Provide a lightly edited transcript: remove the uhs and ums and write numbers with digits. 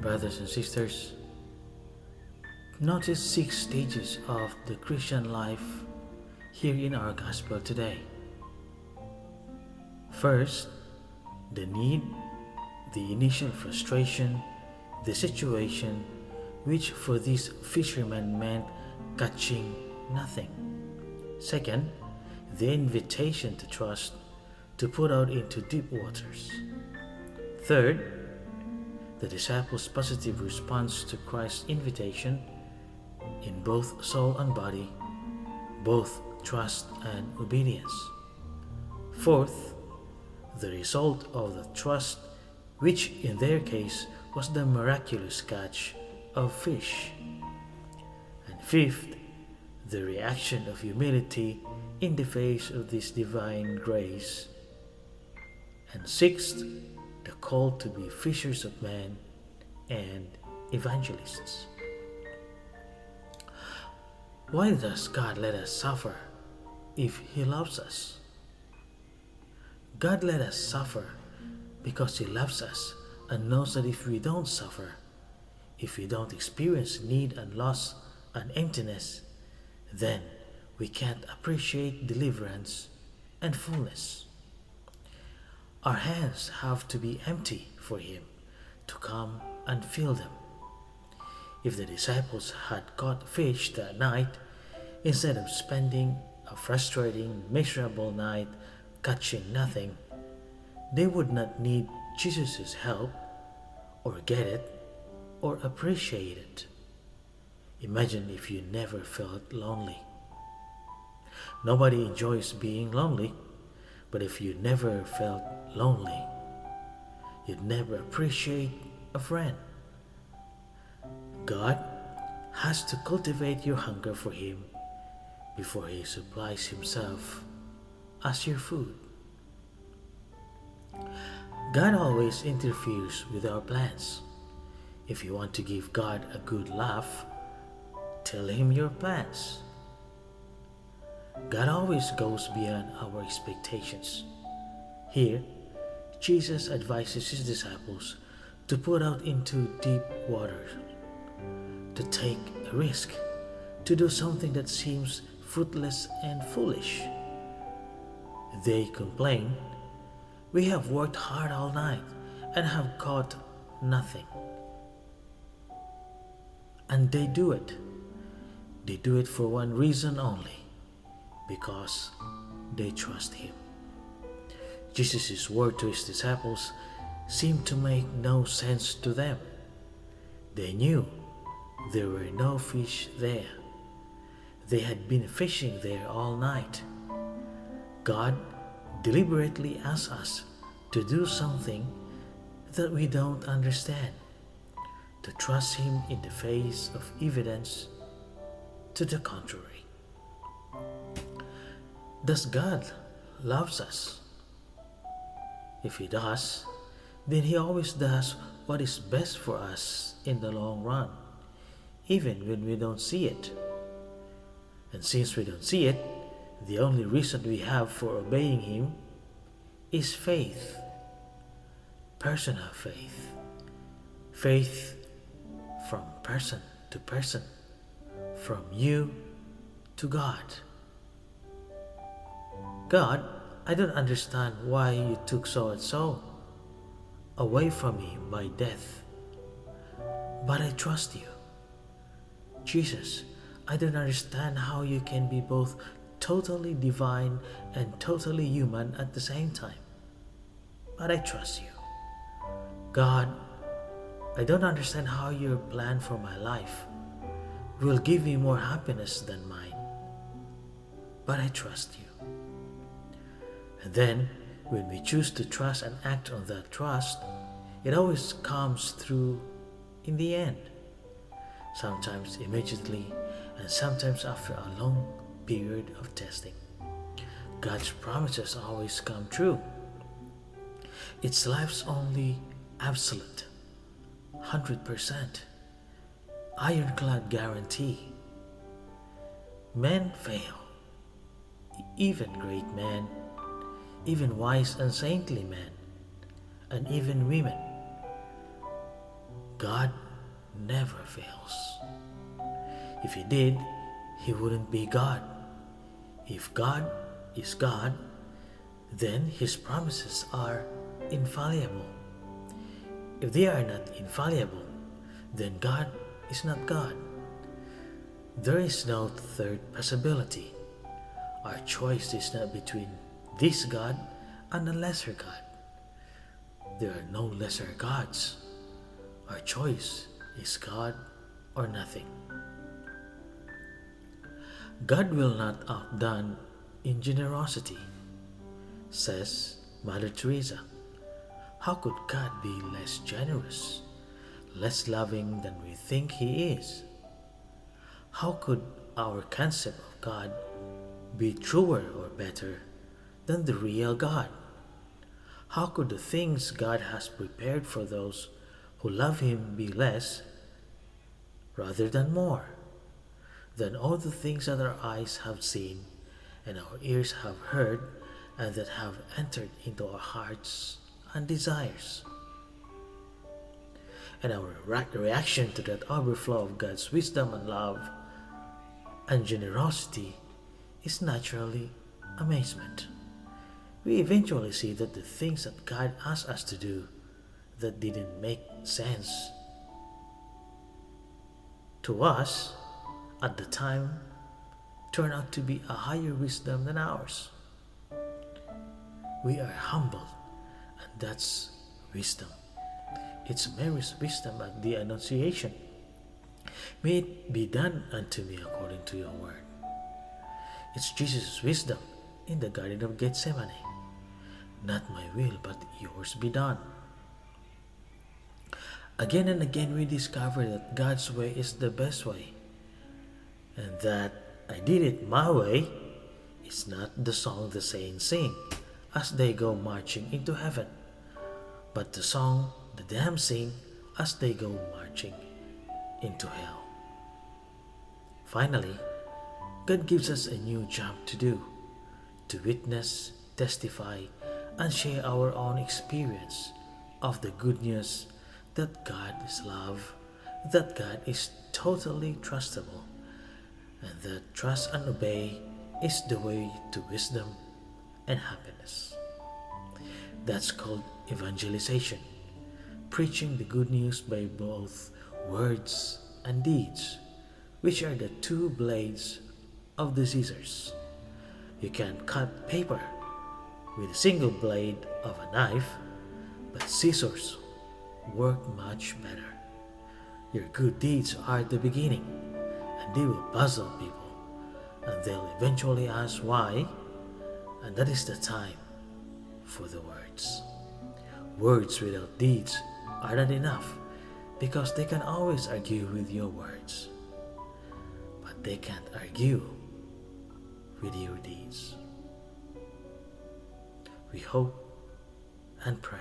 Brothers and sisters, notice 6 stages of the Christian life here in our gospel today. First, the need, the initial frustration, the situation, which for these fishermen meant catching nothing. Second, the invitation to trust, to put out into deep waters. Third, the disciples' positive response to Christ's invitation in both soul and body, both trust and obedience. Fourth, the result of the trust, which in their case was the miraculous catch of fish. And fifth, the reaction of humility in the face of this divine grace. And sixth, the call to be fishers of men and evangelists. Why does God let us suffer if He loves us? God let us suffer because He loves us and knows that if we don't suffer, if we don't experience need and loss and emptiness, then we can't appreciate deliverance and fullness. Our hands have to be empty for Him to come and fill them. If the disciples had caught fish that night, instead of spending a frustrating, miserable night catching nothing, they would not need Jesus' help or get it or appreciate it. Imagine if you never felt lonely. Nobody enjoys being lonely, but if you never felt lonely, you'd never appreciate a friend. God has to cultivate your hunger for Him before He supplies Himself as your food. God always interferes with our plans. If you want to give God a good laugh, tell Him your plans. God always goes beyond our expectations. Here, Jesus advises His disciples to put out into deep waters, to take a risk, to do something that seems fruitless and foolish. They complain, "We have worked hard all night and have caught nothing." And they do it. They do it for one reason only, because they trust Him. Jesus' word to His disciples seemed to make no sense to them. They knew there were no fish there. They had been fishing there all night. God deliberately asks us to do something that we don't understand, to trust Him in the face of evidence to the contrary. Does God love us? If He does, then He always does what is best for us in the long run, even when we don't see it. And since we don't see it, the only reason we have for obeying Him is faith. Personal faith. Faith from person to person, from you to God. God, I don't understand why You took so and so away from me by death, but I trust You. Jesus, I don't understand how You can be both totally divine and totally human at the same time, but I trust You. God, I don't understand how Your plan for my life will give me more happiness than mine, but I trust You. And then, when we choose to trust and act on that trust, it always comes through in the end. Sometimes immediately, and sometimes after a long period of testing. God's promises always come true. It's life's only absolute, 100%, ironclad guarantee. Men fail, even great men, even wise and saintly men, and even women. God never fails. If He did, He wouldn't be God. If God is God, then His promises are infallible. If they are not infallible, then God is not God. There is no third possibility. Our choice is not between this God and a lesser God. There are no lesser gods. Our choice is God or nothing. God will not outdone in generosity, says Mother Teresa. How could God be less generous, less loving than we think He is? How could our concept of God be truer or better than the real God? How could the things God has prepared for those who love Him be less rather than more than all the things that our eyes have seen and our ears have heard and that have entered into our hearts and desires? And our reaction to that overflow of God's wisdom and love and generosity is naturally amazement. We eventually see that the things that God asked us to do that didn't make sense to us at the time turn out to be a higher wisdom than ours. We are humbled, and that's wisdom. It's Mary's wisdom at the Annunciation. May it be done unto me according to your word. It's Jesus' wisdom in the Garden of Gethsemane. Not my will, but yours be done. Again and again we discover that God's way is the best way, and that I did it my way is not the song the saints sing as they go marching into heaven, but the song the damned sing as they go marching into hell. Finally, God gives us a new job to do, to witness, testify, and share our own experience of the good news that God is love, that God is totally trustable, and that trust and obey is the way to wisdom and happiness. That's called evangelization, preaching the good news by both words and deeds, which are the two blades of the scissors. You can cut paper with a single blade of a knife, but scissors work much better. Your good deeds are the beginning, and they will puzzle people, and they'll eventually ask why, and that is the time for the words. Words without deeds are not enough, because they can always argue with your words, but they can't argue with your deeds. We hope and pray